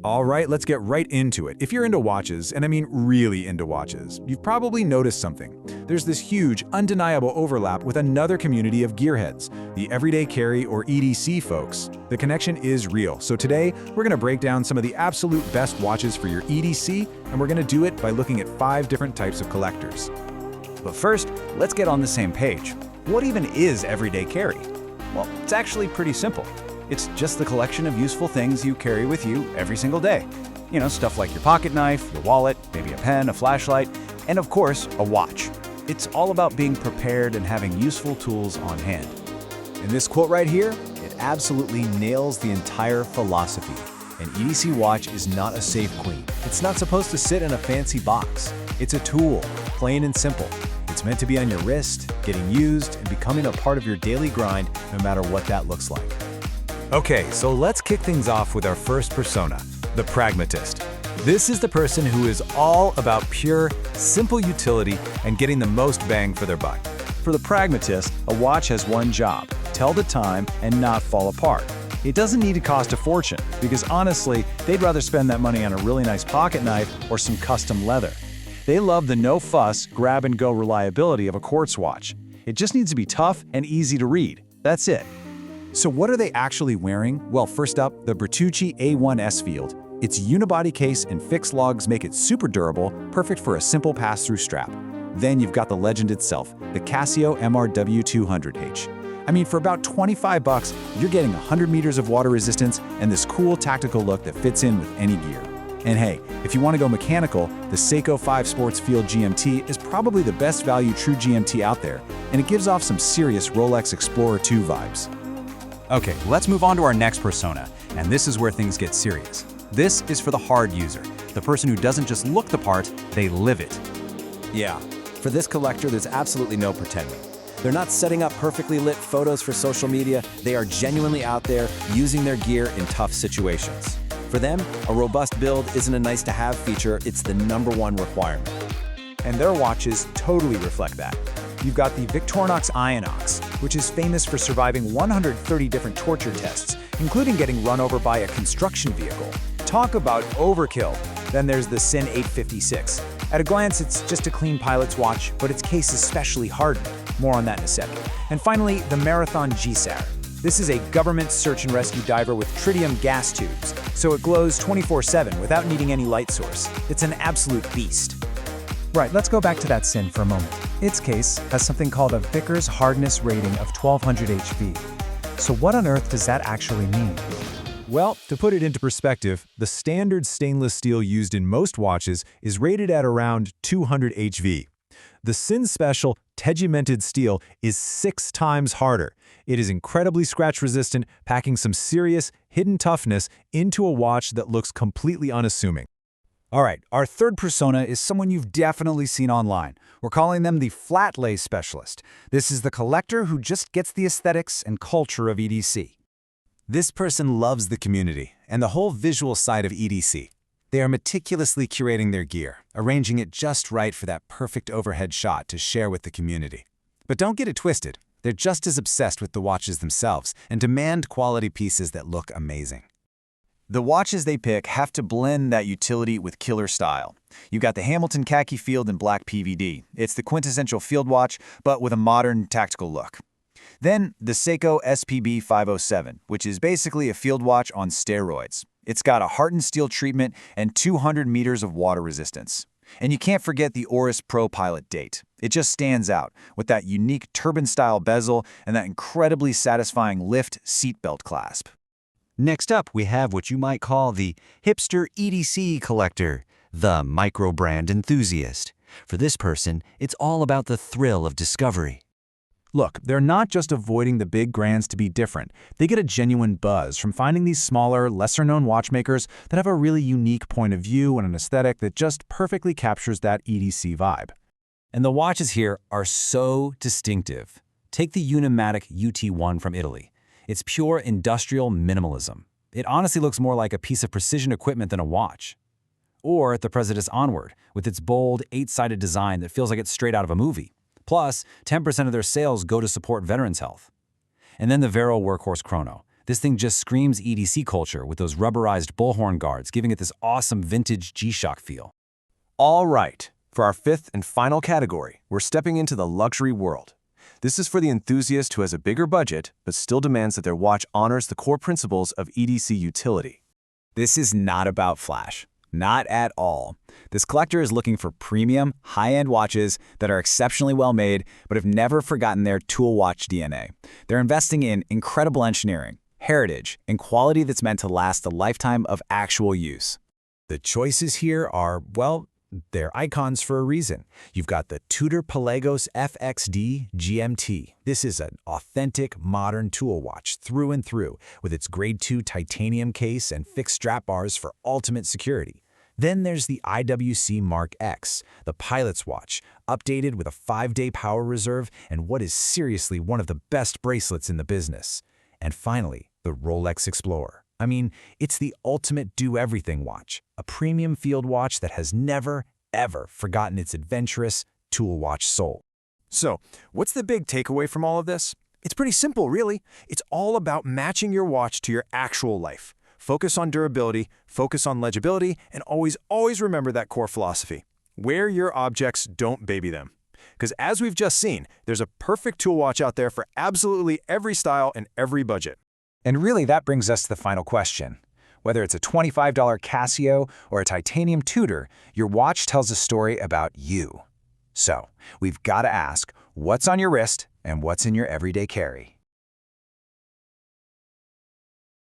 All right, let's get right into it. If you're into watches, and I mean really into watches, you've probably noticed something. There's this huge, undeniable overlap with another community of gearheads, the everyday carry or EDC folks. The connection is real, so today we're going to break down some of the absolute best watches for your EDC, and we're going to do it by looking at 5 different types of collectors. But first, let's get on the same page. What even is everyday carry? Well, it's actually pretty simple. It's just the collection of useful things you carry with you every single day. You know, stuff like your pocket knife, your wallet, maybe a pen, a flashlight, and of course, a watch. It's all about being prepared and having useful tools on hand. And this quote right here, it absolutely nails the entire philosophy. An EDC watch is not a safe queen. It's not supposed to sit in a fancy box. It's a tool, plain and simple. It's meant to be on your wrist, getting used, and becoming a part of your daily grind, no matter what that looks like. Okay, so let's kick things off with our first persona, the Pragmatist. This is the person who is all about pure, simple utility and getting the most bang for their buck. For the Pragmatist, a watch has one job: tell the time and not fall apart. It doesn't need to cost a fortune, because honestly, they'd rather spend that money on a really nice pocket knife or some custom leather. They love the no-fuss, grab-and-go reliability of a quartz watch. It just needs to be tough and easy to read. That's it. So what are they actually wearing? Well, first up, the Bertucci A1S Field. Its unibody case and fixed lugs make it super durable, perfect for a simple pass-through strap. Then you've got the legend itself, the Casio MRW200H. I mean, for about 25 bucks, you're getting 100 meters of water resistance and this cool tactical look that fits in with any gear. And hey, if you want to go mechanical, the Seiko 5 Sports Field GMT is probably the best value true GMT out there, and it gives off some serious Rolex Explorer 2 vibes. Okay, let's move on to our next persona, and this is where things get serious. This is for the hard user, the person who doesn't just look the part, they live it. Yeah, for this collector, there's absolutely no pretending. They're not setting up perfectly lit photos for social media. They are genuinely out there using their gear in tough situations. For them, a robust build isn't a nice-to-have feature, it's the #1 requirement. And their watches totally reflect that. You've got the Victorinox Inox, which is famous for surviving 130 different torture tests, including getting run over by a construction vehicle. Talk about overkill. Then there's the Sinn 856. At a glance, it's just a clean pilot's watch, but its case is specially hardened. More on that in a second. And finally, the Marathon GSAR. This is a government search and rescue diver with tritium gas tubes, so it glows 24/7 without needing any light source. It's an absolute beast. Right, let's go back to that Sinn for a moment. Its case has something called a Vickers hardness rating of 1200 HV. So what on earth does that actually mean? Well, to put it into perspective, the standard stainless steel used in most watches is rated at around 200 HV. The Sinn Special tegimented steel is 6 times harder. It is incredibly scratch-resistant, packing some serious, hidden toughness into a watch that looks completely unassuming. All right, our third persona is someone you've definitely seen online. We're calling them the Flatlay Specialist. This is the collector who just gets the aesthetics and culture of EDC. This person loves the community and the whole visual side of EDC. They are meticulously curating their gear, arranging it just right for that perfect overhead shot to share with the community. But don't get it twisted. They're just as obsessed with the watches themselves and demand quality pieces that look amazing. The watches they pick have to blend that utility with killer style. You've got the Hamilton Khaki Field in black PVD. It's the quintessential field watch, but with a modern, tactical look. Then, the Seiko SPB 507, which is basically a field watch on steroids. It's got a hardened steel treatment and 200 meters of water resistance. And you can't forget the Oris Pro Pilot Date. It just stands out with that unique turban-style bezel and that incredibly satisfying lift seatbelt clasp. Next up, we have what you might call the Hipster EDC collector, the Microbrand enthusiast. For this person, it's all about the thrill of discovery. Look, they're not just avoiding the big brands to be different. They get a genuine buzz from finding these smaller, lesser-known watchmakers that have a really unique point of view and an aesthetic that just perfectly captures that EDC vibe. And the watches here are so distinctive. Take the Unimatic UT1 from Italy. It's pure industrial minimalism. It honestly looks more like a piece of precision equipment than a watch. Or the Pragmatist Onward, with its bold, 8-sided design that feels like it's straight out of a movie. Plus, 10% of their sales go to support veterans' health. And then the Vero Workhorse Chrono, This thing just screams EDC culture with those rubberized bullhorn guards, giving it this awesome vintage G-Shock feel. All right, for our fifth and final category, we're stepping into the luxury world. This is for the enthusiast who has a bigger budget, but still demands that their watch honors the core principles of EDC utility. This is not about flash. Not at all. This collector is looking for premium, high-end watches that are exceptionally well made, but have never forgotten their tool watch DNA. They're investing in incredible engineering, heritage, and quality that's meant to last a lifetime of actual use. The choices here are, well, they're icons for a reason. You've got the Tudor Pelagos FXD GMT. This is an authentic, modern tool watch through and through, with its Grade 2 titanium case and fixed strap bars for ultimate security. Then there's the IWC Mark X, the pilot's watch, updated with a 5-day power reserve and what is seriously one of the best bracelets in the business. And finally, the Rolex Explorer. I mean, it's the ultimate do-everything watch, a premium field watch that has never, ever forgotten its adventurous tool watch soul. So, what's the big takeaway from all of this? It's pretty simple, really. It's all about matching your watch to your actual life. Focus on durability, focus on legibility, and always remember that core philosophy. Wear your objects, don't baby them. Because as we've just seen, there's a perfect tool watch out there for absolutely every style and every budget. And really, that brings us to the final question. Whether it's a $25 Casio or a titanium Tudor, your watch tells a story about you. So, we've got to ask, what's on your wrist and what's in your everyday carry?